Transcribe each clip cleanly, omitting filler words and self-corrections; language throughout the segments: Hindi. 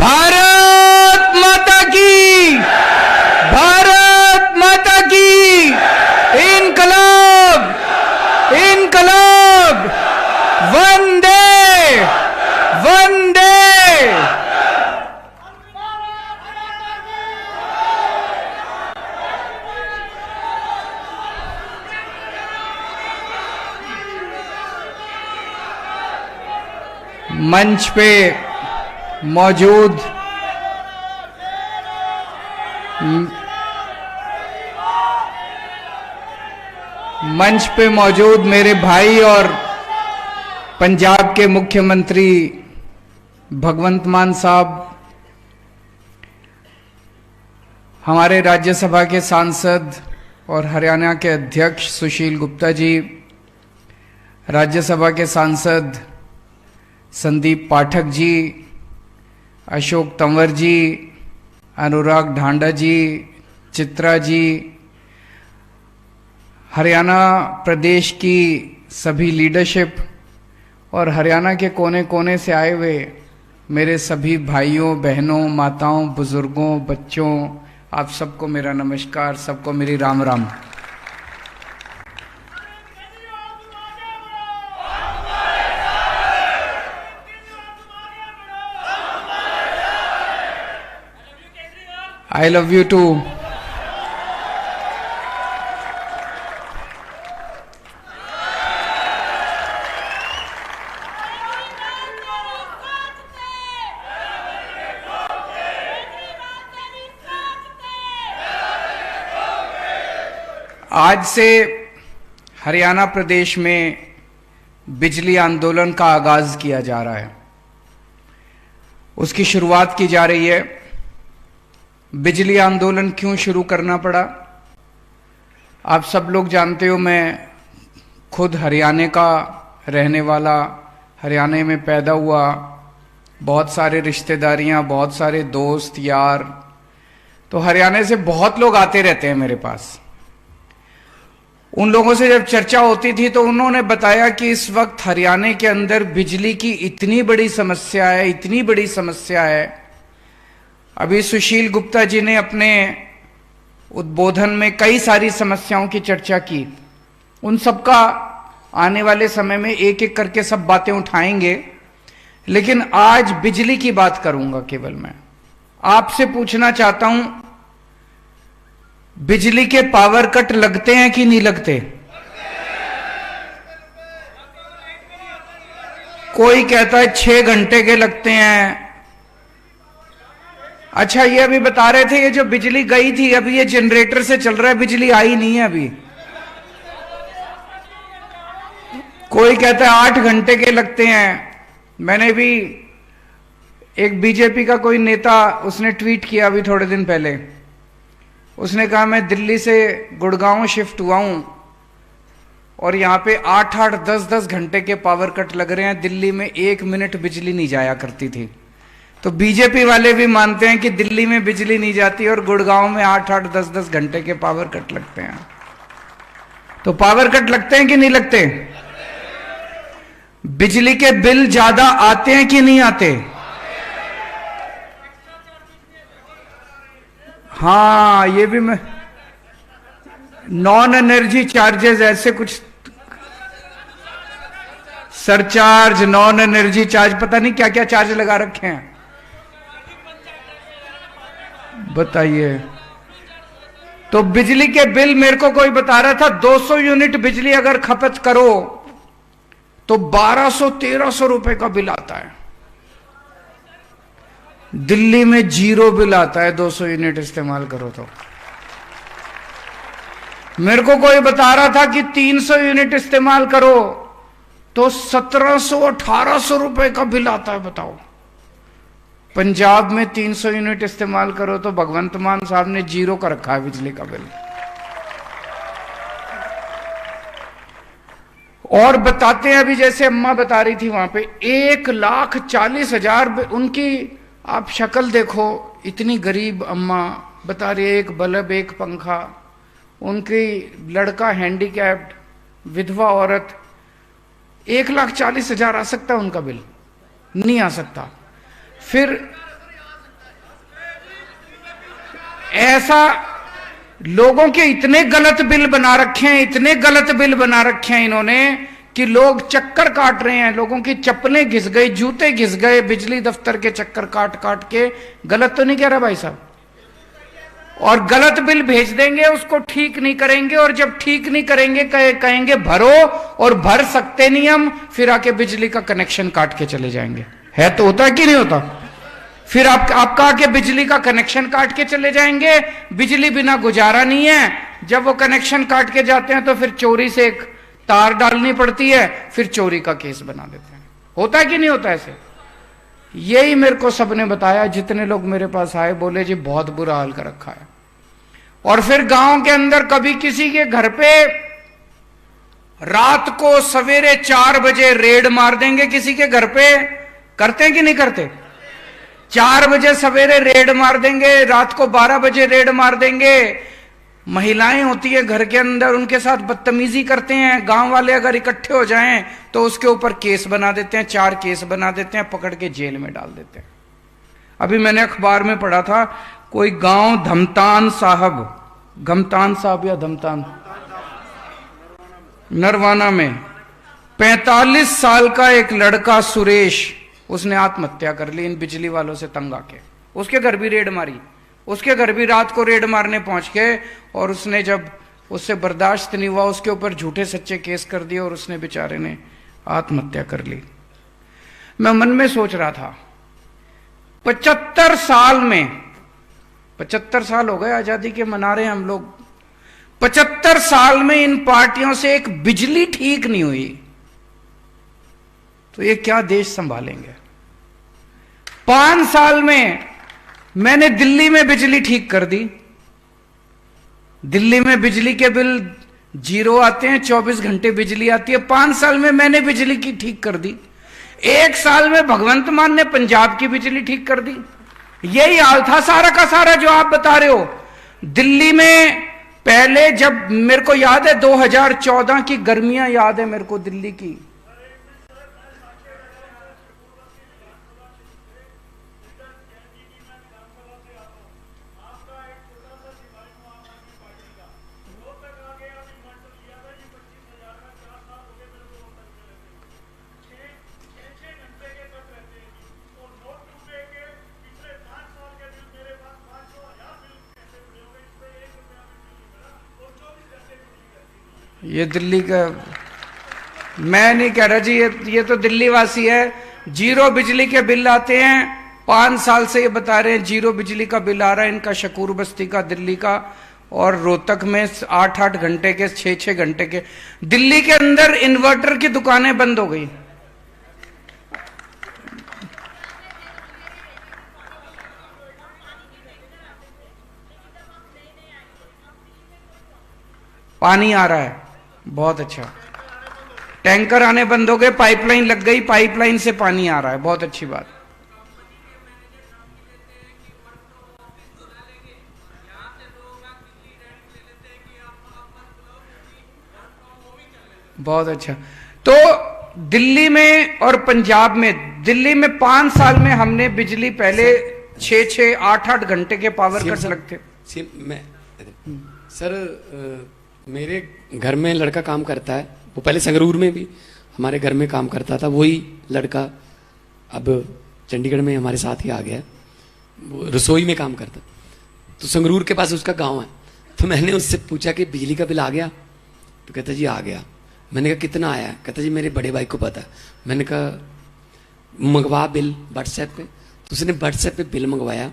भारत माता की, भारत माता की। इनकलाब, इनकलाब, वंदे वंदे। मंच पे मौजूद मेरे भाई और पंजाब के मुख्यमंत्री भगवंत मान साहब, हमारे राज्यसभा के सांसद और हरियाणा के अध्यक्ष सुशील गुप्ता जी, राज्यसभा के सांसद संदीप पाठक जी, अशोक तंवर जी, अनुराग ढांडा जी, चित्रा जी, हरियाणा प्रदेश की सभी लीडरशिप और हरियाणा के कोने कोने से आए हुए मेरे सभी भाइयों बहनों, माताओं, बुजुर्गों, बच्चों, आप सबको मेरा नमस्कार, सबको मेरी Ram Ram. I love you too. आज से हरियाणा प्रदेश में बिजली आंदोलन का आगाज किया जा रहा है, उसकी शुरुआत की जा रही है। बिजली आंदोलन क्यों शुरू करना पड़ा, आप सब लोग जानते हो। मैं खुद हरियाणा का रहने वाला, हरियाणा में पैदा हुआ, बहुत सारे रिश्तेदारियां, बहुत सारे दोस्त यार, तो हरियाणा से बहुत लोग आते रहते हैं मेरे पास। उन लोगों से जब चर्चा होती थी तो उन्होंने बताया कि इस वक्त हरियाणा के अंदर बिजली की इतनी बड़ी समस्या है, इतनी बड़ी समस्या है। अभी सुशील गुप्ता जी ने अपने उद्बोधन में कई सारी समस्याओं की चर्चा की, उन सबका आने वाले समय में एक एक करके सब बातें उठाएंगे, लेकिन आज बिजली की बात करूंगा केवल। मैं आपसे पूछना चाहता हूं, बिजली के पावर कट लगते हैं कि नहीं लगते? कोई कहता है 6 घंटे के लगते हैं। अच्छा, ये अभी बता रहे थे ये जो बिजली गई थी अभी ये जनरेटर से चल रहा है, बिजली आई नहीं है अभी। कोई कहता है 8 घंटे के लगते हैं। मैंने भी एक बीजेपी का कोई नेता, उसने ट्वीट किया अभी थोड़े दिन पहले, उसने कहा मैं दिल्ली से गुड़गांव शिफ्ट हुआ हूं और यहां पे 8-8, 10-10 घंटे के पावर कट लग रहे हैं। दिल्ली में 1 मिनट बिजली नहीं जाया करती थी। तो बीजेपी वाले भी मानते हैं कि दिल्ली में बिजली नहीं जाती और गुड़गांव में 8-8, 10-10 घंटे के पावर कट लगते हैं। तो पावर कट लगते हैं कि नहीं लगते? बिजली के बिल ज्यादा आते हैं कि नहीं आते? हाँ, ये भी मैं, नॉन एनर्जी चार्जेस, ऐसे कुछ सरचार्ज, नॉन एनर्जी चार्ज, पता नहीं क्या क्या चार्ज लगा रखे हैं। बताइए। तो बिजली के बिल, मेरे को कोई बता रहा था 200 यूनिट बिजली अगर खपत करो तो 1200-1300 रुपए का बिल आता है। दिल्ली में 0 बिल आता है 200 यूनिट इस्तेमाल करो तो। मेरे को कोई बता रहा था कि 300 यूनिट इस्तेमाल करो तो 1700-1800 रुपए का बिल आता है। बताओ, पंजाब में 300 यूनिट इस्तेमाल करो तो भगवंत मान साहब ने 0 का रखा है बिजली का बिल। और बताते हैं, अभी जैसे अम्मा बता रही थी वहां पे 1,40,000, उनकी आप शक्ल देखो, इतनी गरीब अम्मा बता रही है, एक बल्ब, एक पंखा, उनकी लड़का हैंडीकैप्ड, विधवा औरत, 1,40,000 आ सकता है उनका बिल? नहीं आ सकता। फिर ऐसा लोगों के इतने गलत बिल बना रखे हैं, इतने गलत बिल बना रखे हैं इन्होंने कि लोग चक्कर काट रहे हैं, लोगों की चप्पलें घिस गई, जूते घिस गए, बिजली दफ्तर के चक्कर काट काट के। गलत तो नहीं कह रहा भाई साहब? और गलत बिल भेज देंगे, उसको ठीक नहीं करेंगे, और जब ठीक नहीं करेंगे कहेंगे भरो, और भर सकते नहीं हम, फिर आके बिजली का कनेक्शन काट के चले जाएंगे। है तो होता कि नहीं होता? फिर आपका आके बिजली का कनेक्शन काट के चले जाएंगे, बिजली बिना गुजारा नहीं है। जब वो कनेक्शन काट के जाते हैं तो फिर चोरी से एक तार डालनी पड़ती है, फिर चोरी का केस बना देते हैं। होता है कि नहीं होता ऐसे? यही मेरे को सबने बताया, जितने लोग मेरे पास आए बोले जी बहुत बुरा हाल कर रखा है। और फिर गांव के अंदर कभी किसी के घर पे रात को सवेरे 4 बजे रेड मार देंगे, किसी के घर पे। करते हैं कि नहीं करते? 4 बजे सवेरे रेड मार देंगे, रात को 12 बजे रेड मार देंगे। महिलाएं होती है घर के अंदर, उनके साथ बदतमीजी करते हैं। गांव वाले अगर इकट्ठे हो जाएं तो उसके ऊपर केस बना देते हैं, 4 केस बना देते हैं, पकड़ के जेल में डाल देते हैं। अभी मैंने अखबार में पढ़ा था, कोई गांव धमतान साहब, घमतान साहब या धमतान, नरवाना में 45 साल का एक लड़का सुरेश, उसने आत्महत्या कर ली इन बिजली वालों से तंग आके। उसके घर भी रेड मारी, उसके घर भी रात को रेड मारने पहुंच गए, और उसने जब उससे बर्दाश्त नहीं हुआ, उसके ऊपर झूठे सच्चे केस कर दिए, और उसने बेचारे ने आत्महत्या कर ली। मैं मन में सोच रहा था, 75 साल में, 75 साल हो गए आजादी के मना रहे हैं हम लोग, 75 साल में इन पार्टियों से एक बिजली ठीक नहीं हुई, तो ये क्या देश संभालेंगे? 5 साल में मैंने दिल्ली में बिजली ठीक कर दी। दिल्ली में बिजली के बिल 0 आते हैं, 24 घंटे बिजली आती है। 5 साल में मैंने बिजली की ठीक कर दी। 1 साल में भगवंत मान ने पंजाब की बिजली ठीक कर दी। यही हाल था सारा का सारा जो आप बता रहे हो। दिल्ली में पहले, जब मेरे को याद है 2014 की गर्मियां याद है मेरे को दिल्ली की, ये दिल्ली का मैं नहीं कह रहा जी, ये तो दिल्ली वासी है। 0 बिजली के बिल आते हैं, 5 साल से ये बता रहे हैं 0 बिजली का बिल आ रहा है इनका, शकूर बस्ती का, दिल्ली का। और रोहतक में 8-8 घंटे के, 6-6 घंटे के। दिल्ली के अंदर इन्वर्टर की दुकानें बंद हो गई। पानी आ रहा है, बहुत अच्छा। टैंकर आने बंद हो गए, पाइपलाइन लग गई, पाइपलाइन से पानी आ रहा है, बहुत अच्छी बात। बहुत अच्छा। तो दिल्ली में और पंजाब में, दिल्ली में 5 साल में हमने बिजली पहले 6-6, 8-8 घंटे के पावर कट लगते। सर मेरे घर में लड़का काम करता है, वो पहले संगरूर में भी हमारे घर में काम करता था। वही लड़का अब चंडीगढ़ में हमारे साथ ही आ गया, वो रसोई में काम करता। तो संगरूर के पास उसका गांव है। तो मैंने उससे पूछा कि बिजली का बिल आ गया? तो कहता जी आ गया। मैंने कहा कितना आया? कहता जी मेरे बड़े भाई को पता है। मैंने कहा मंगवा बिल व्हाट्सएप पे। तो उसने व्हाट्सएप पे बिल मंगवाया।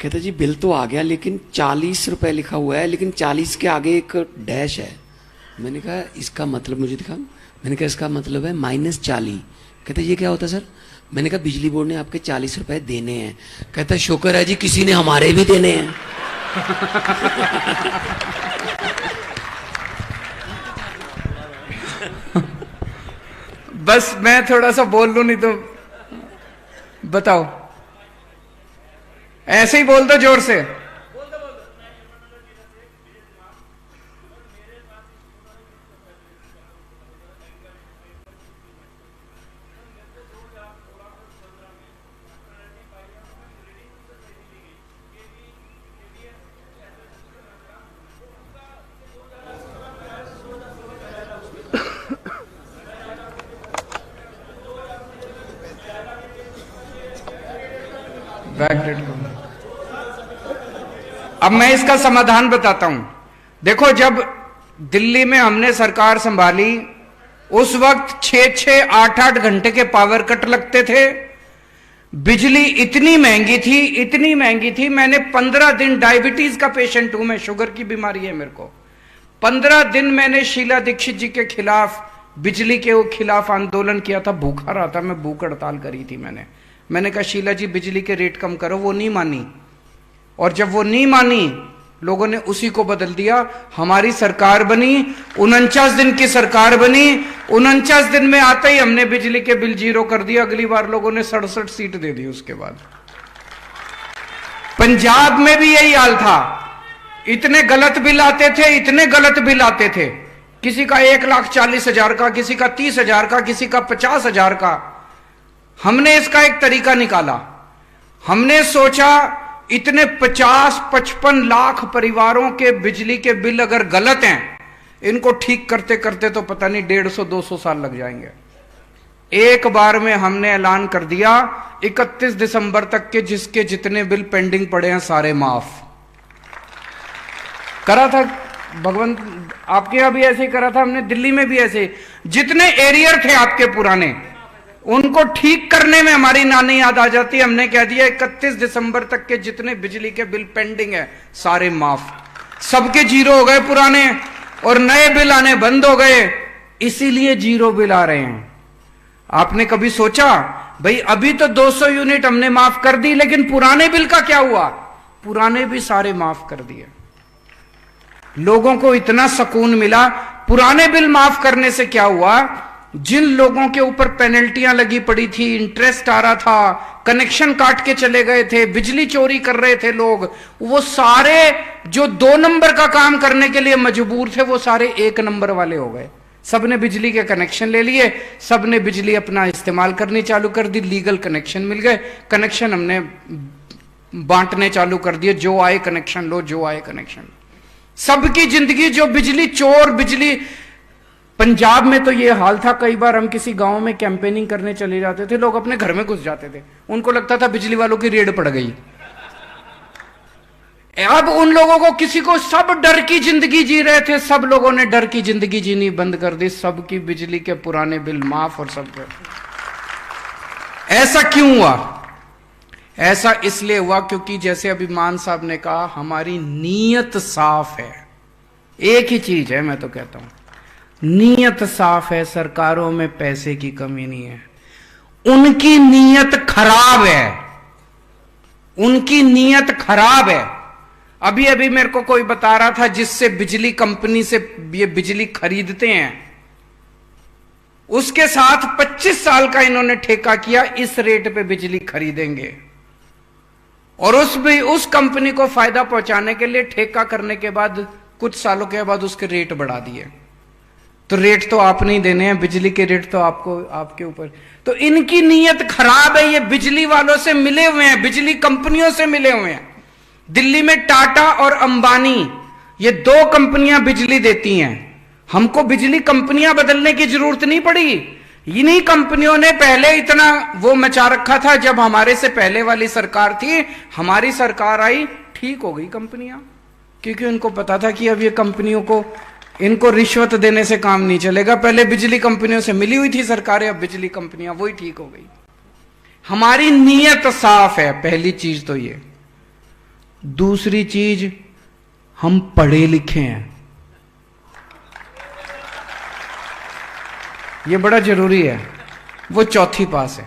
कहता जी बिल तो आ गया, लेकिन 40 रुपए लिखा हुआ है, लेकिन 40 के आगे एक डैश है। मैंने कहा इसका मतलब मुझे दिखा। मैंने कहा इसका मतलब है -40। कहता ये क्या होता सर? मैंने कहा बिजली बोर्ड ने आपके 40 रुपए देने हैं। कहता शुक्र है जी किसी ने हमारे भी देने हैं। बस मैं थोड़ा सा बोल लूं, नहीं तो बताओ। ऐसे ही बोल दो जोर से। बैकडेट को। अब मैं इसका समाधान बताता हूं। देखो, जब दिल्ली में हमने सरकार संभाली उस वक्त 6-6, 8-8 घंटे के पावर कट लगते थे। बिजली इतनी महंगी थी, इतनी महंगी थी, मैंने 15 दिन, डायबिटीज का पेशेंट हूं मैं, शुगर की बीमारी है मेरे को, 15 दिन मैंने शीला दीक्षित जी के खिलाफ, बिजली के खिलाफ आंदोलन किया था। भूखा रहा था मैं, भूख हड़ताल करी थी मैंने कहा शीला जी बिजली के रेट कम करो। वो नहीं मानी, और जब वो नहीं मानी लोगों ने उसी को बदल दिया। हमारी सरकार बनी, 49 दिन की सरकार बनी, 49 दिन में आते ही हमने बिजली के बिल 0 कर दिया। अगली बार लोगों ने 67 सीट दे दी उसके बाद। पंजाब में भी यही हाल था, इतने गलत बिल आते थे, इतने गलत बिल आते थे, किसी का 1,40,000 का, किसी का 30,000 का, किसी का 50,000 का। हमने इसका एक तरीका निकाला। हमने सोचा इतने 50-55 लाख परिवारों के बिजली के बिल अगर गलत हैं, इनको ठीक करते करते तो पता नहीं 150-200 साल लग जाएंगे। एक बार में हमने ऐलान कर दिया 31 दिसंबर तक के जिसके जितने बिल पेंडिंग पड़े हैं सारे माफ करा था। भगवंत, आपके यहां भी ऐसे ही करा था हमने, दिल्ली में भी ऐसे। जितने एरियर थे आपके पुराने, उनको ठीक करने में हमारी नानी याद आ जाती है। हमने कह दिया 31 दिसंबर तक के जितने बिजली के बिल पेंडिंग है सारे माफ। सबके 0 हो गए पुराने, और नए बिल आने बंद हो गए, इसीलिए 0 बिल आ रहे हैं। आपने कभी सोचा भाई अभी तो 200 यूनिट हमने माफ कर दी, लेकिन पुराने बिल का क्या हुआ? पुराने भी सारे माफ कर दिए। लोगों को इतना सुकून मिला। पुराने बिल माफ करने से क्या हुआ? जिन लोगों के ऊपर पेनल्टियां लगी पड़ी थी, इंटरेस्ट आ रहा था, कनेक्शन काट के चले गए थे, बिजली चोरी कर रहे थे लोग, वो सारे जो 2 नंबर का काम करने के लिए मजबूर थे, वो सारे 1 नंबर वाले हो गए। सबने बिजली के कनेक्शन ले लिए, सबने बिजली अपना इस्तेमाल करनी चालू कर दी, लीगल कनेक्शन मिल गए, कनेक्शन हमने बांटने चालू कर दिए, जो आए कनेक्शन लो, जो आए कनेक्शन। सबकी जिंदगी जो बिजली चोर, बिजली। पंजाब में तो ये हाल था, कई बार हम किसी गांव में कैंपेनिंग करने चले जाते थे, लोग अपने घर में घुस जाते थे, उनको लगता था बिजली वालों की रेड पड़ गई। अब उन लोगों को, किसी को, सब डर की जिंदगी जी रहे थे, सब लोगों ने डर की जिंदगी जीनी बंद कर दी, सबकी बिजली के पुराने बिल माफ और सब। ऐसा क्यों हुआ? ऐसा इसलिए हुआ क्योंकि जैसे अभी मान साहब ने कहा, हमारी नीयत साफ है। एक ही चीज है, मैं तो कहता हूं, नीयत साफ है। सरकारों में पैसे की कमी नहीं है, उनकी नीयत खराब है, उनकी नीयत खराब है। अभी अभी मेरे को कोई बता रहा था, जिससे बिजली कंपनी से ये बिजली खरीदते हैं, उसके साथ 25 साल का इन्होंने ठेका किया, इस रेट पे बिजली खरीदेंगे, और उस कंपनी को फायदा पहुंचाने के लिए ठेका करने के बाद कुछ सालों के बाद उसके रेट बढ़ा दिए। तो रेट तो आपने ही देने हैं, बिजली के रेट तो आपको, आपके ऊपर। तो इनकी नीयत खराब है, ये बिजली वालों से मिले हुए हैं, बिजली कंपनियों से मिले हुए हैं। दिल्ली में टाटा और अंबानी, ये 2 कंपनियां बिजली देती हैं। हमको बिजली कंपनियां बदलने की जरूरत नहीं पड़ी, इन्हीं कंपनियों ने पहले इतना वो मचा रखा था। जब हमारे से पहले वाली सरकार थी, हमारी सरकार आई, ठीक हो गई कंपनियां, क्योंकि उनको पता था कि अब ये कंपनियों को, इनको रिश्वत देने से काम नहीं चलेगा। पहले बिजली कंपनियों से मिली हुई थी सरकारें, अब बिजली कंपनियां, वही ठीक हो गई। हमारी नीयत साफ है, पहली चीज तो ये। दूसरी चीज, हम पढ़े लिखे हैं, ये बड़ा जरूरी है। वो 4वीं पास है,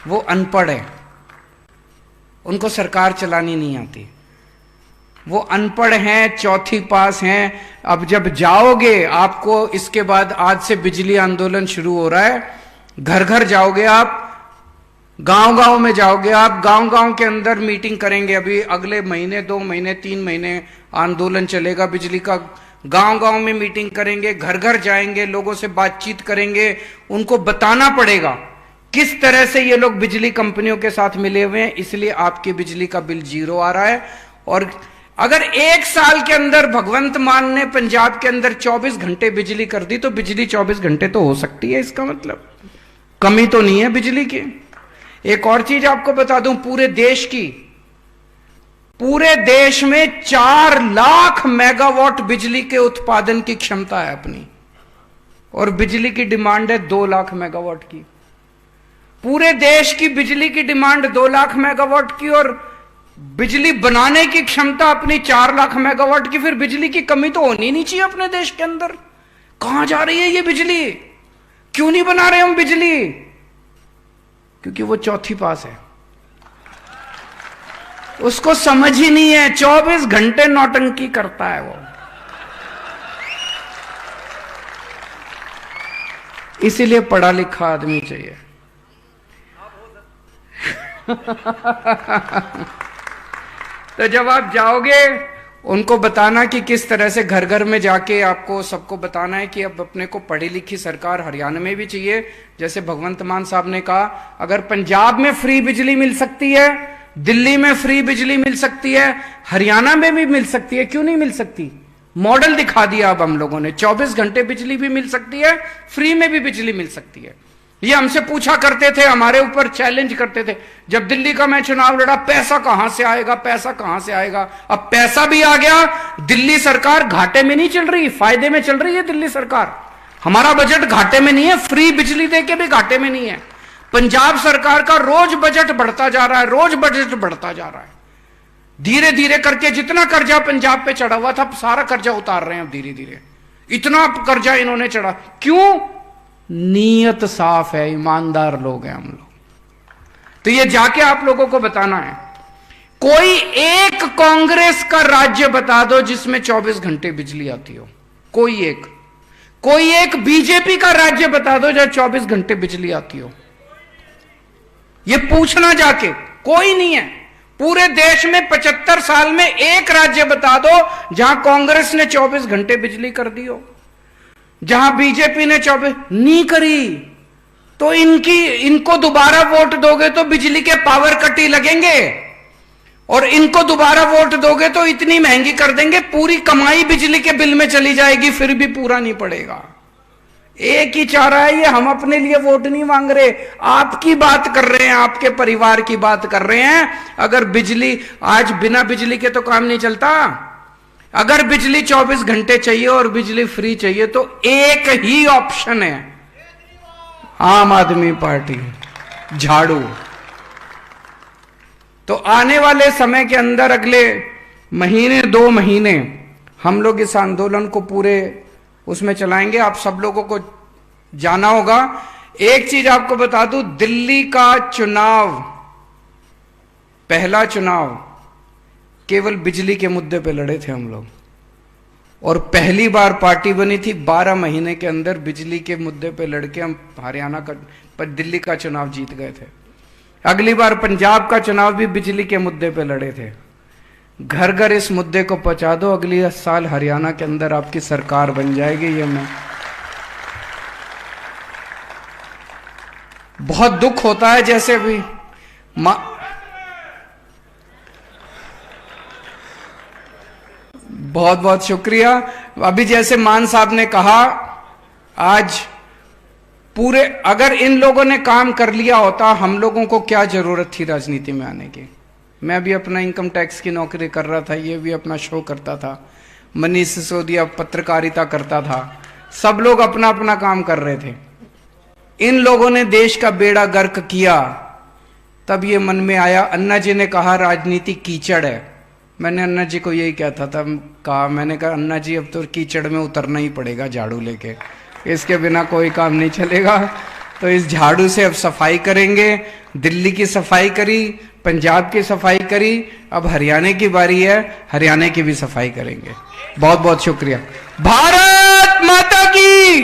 वो अनपढ़ है, उनको सरकार चलानी नहीं आती। वो अनपढ़ हैं, 4वीं पास हैं। अब जब जाओगे, आपको इसके बाद, आज से बिजली आंदोलन शुरू हो रहा है, घर घर जाओगे आप, गांव गांव में जाओगे आप, गांव गांव के अंदर मीटिंग करेंगे। अभी अगले महीने, 2 महीने, 3 महीने आंदोलन चलेगा बिजली का। गांव गांव में मीटिंग करेंगे, घर घर जाएंगे, लोगों से बातचीत करेंगे, उनको बताना पड़ेगा किस तरह से ये लोग बिजली कंपनियों के साथ मिले हुए हैं, इसलिए आपके बिजली का बिल 0 आ रहा है। और अगर 1 साल के अंदर भगवंत मान ने पंजाब के अंदर 24 घंटे बिजली कर दी, तो बिजली 24 घंटे तो हो सकती है, इसका मतलब कमी तो नहीं है बिजली की। एक और चीज आपको बता दूं, पूरे देश में 4 लाख मेगावाट बिजली के उत्पादन की क्षमता है अपनी, और बिजली की डिमांड है 2 लाख मेगावाट की। पूरे देश की बिजली की डिमांड 2 लाख मेगावाट की, और बिजली बनाने की क्षमता अपनी 4 लाख मेगावाट की। फिर बिजली की कमी तो होनी नहीं चाहिए अपने देश के अंदर। कहां जा रही है ये बिजली? क्यों नहीं बना रहे हम बिजली? क्योंकि वो चौथी पास है, उसको समझ ही नहीं है, 24 घंटे नौटंकी करता है वो। इसीलिए पढ़ा लिखा आदमी चाहिए। तो जब आप जाओगे, उनको बताना कि किस तरह से घर घर में जाके आपको सबको बताना है कि अब अपने को पढ़ी लिखी सरकार हरियाणा में भी चाहिए। जैसे भगवंत मान साहब ने कहा, अगर पंजाब में फ्री बिजली मिल सकती है, दिल्ली में फ्री बिजली मिल सकती है, हरियाणा में भी मिल सकती है, क्यों नहीं मिल सकती? मॉडल दिखा दिया अब हम लोगों ने। 24 घंटे बिजली भी मिल सकती है, फ्री में भी बिजली मिल सकती है। ये हमसे पूछा करते थे, हमारे ऊपर चैलेंज करते थे, जब दिल्ली का मैं चुनाव लड़ा, पैसा कहां से आएगा, पैसा कहां से आएगा? अब पैसा भी आ गया। दिल्ली सरकार घाटे में नहीं चल रही, फायदे में चल रही है दिल्ली सरकार। हमारा बजट घाटे में नहीं है, फ्री बिजली देके भी घाटे में नहीं है। पंजाब सरकार का रोज बजट बढ़ता जा रहा है, रोज बजट बढ़ता जा रहा है। धीरे धीरे करके जितना कर्जा पंजाब पे चढ़ा हुआ था, सारा कर्जा उतार रहे हैं अब धीरे धीरे। इतना कर्जा इन्होंने चढ़ा, क्यों? नीयत साफ है, ईमानदार लोग हैं हम लोग। तो ये जाके आप लोगों को बताना है। कोई एक कांग्रेस का राज्य बता दो जिसमें 24 घंटे बिजली आती हो। कोई एक बीजेपी का राज्य बता दो जहां 24 घंटे बिजली आती हो। ये पूछना जाके, कोई नहीं है। पूरे देश में 75 साल में एक राज्य बता दो जहां कांग्रेस ने 24 घंटे बिजली कर दी हो, जहां बीजेपी ने 24 नहीं करी। तो इनको दोबारा वोट दोगे तो बिजली के पावर कट ही लगेंगे, और इनको दोबारा वोट दोगे तो इतनी महंगी कर देंगे, पूरी कमाई बिजली के बिल में चली जाएगी, फिर भी पूरा नहीं पड़ेगा। एक ही चारा है ये, हम अपने लिए वोट नहीं मांग रहे, आपकी बात कर रहे हैं, आपके परिवार की बात कर रहे हैं। अगर बिजली, आज बिना बिजली के तो काम नहीं चलता। अगर बिजली 24 घंटे चाहिए और बिजली फ्री चाहिए तो एक ही ऑप्शन है, आम आदमी पार्टी, झाड़ू। तो आने वाले समय के अंदर, अगले महीने 2 महीने, हम लोग इस आंदोलन को पूरे उसमें चलाएंगे। आप सब लोगों को जाना होगा। एक चीज आपको बता दूं, दिल्ली का चुनाव, पहला चुनाव केवल बिजली के मुद्दे पे लड़े थे हम लोग, और पहली बार पार्टी बनी थी 12 महीने के अंदर बिजली के मुद्दे पे लड़के हम हरियाणा का, पर दिल्ली का चुनाव जीत गए थे। अगली बार पंजाब का चुनाव भी बिजली के मुद्दे पे लड़े थे। घर घर इस मुद्दे को पहुंचा दो, अगली साल हरियाणा के अंदर आपकी सरकार बन जाएगी। ये मैं, बहुत दुख होता है, जैसे भी बहुत बहुत शुक्रिया। अभी जैसे मान साहब ने कहा, आज पूरे, अगर इन लोगों ने काम कर लिया होता, हम लोगों को क्या जरूरत थी राजनीति में आने की? मैं भी अपना इनकम टैक्स की नौकरी कर रहा था, ये भी अपना शो करता था, मनीष सिसोदिया पत्रकारिता करता था, सब लोग अपना अपना काम कर रहे थे। इन लोगों ने देश का बेड़ा गर्क किया, तब ये मन में आया। अन्ना जी ने कहा राजनीति कीचड़ है, मैंने अन्ना जी को यही कहता था, मैंने कहा अन्ना जी अब तो कीचड़ में उतरना ही पड़ेगा झाड़ू लेके, इसके बिना कोई काम नहीं चलेगा। तो इस झाड़ू से अब सफाई करेंगे। दिल्ली की सफाई करी, पंजाब की सफाई करी, अब हरियाणा की बारी है, हरियाणा की भी सफाई करेंगे। बहुत बहुत शुक्रिया। भारत माता की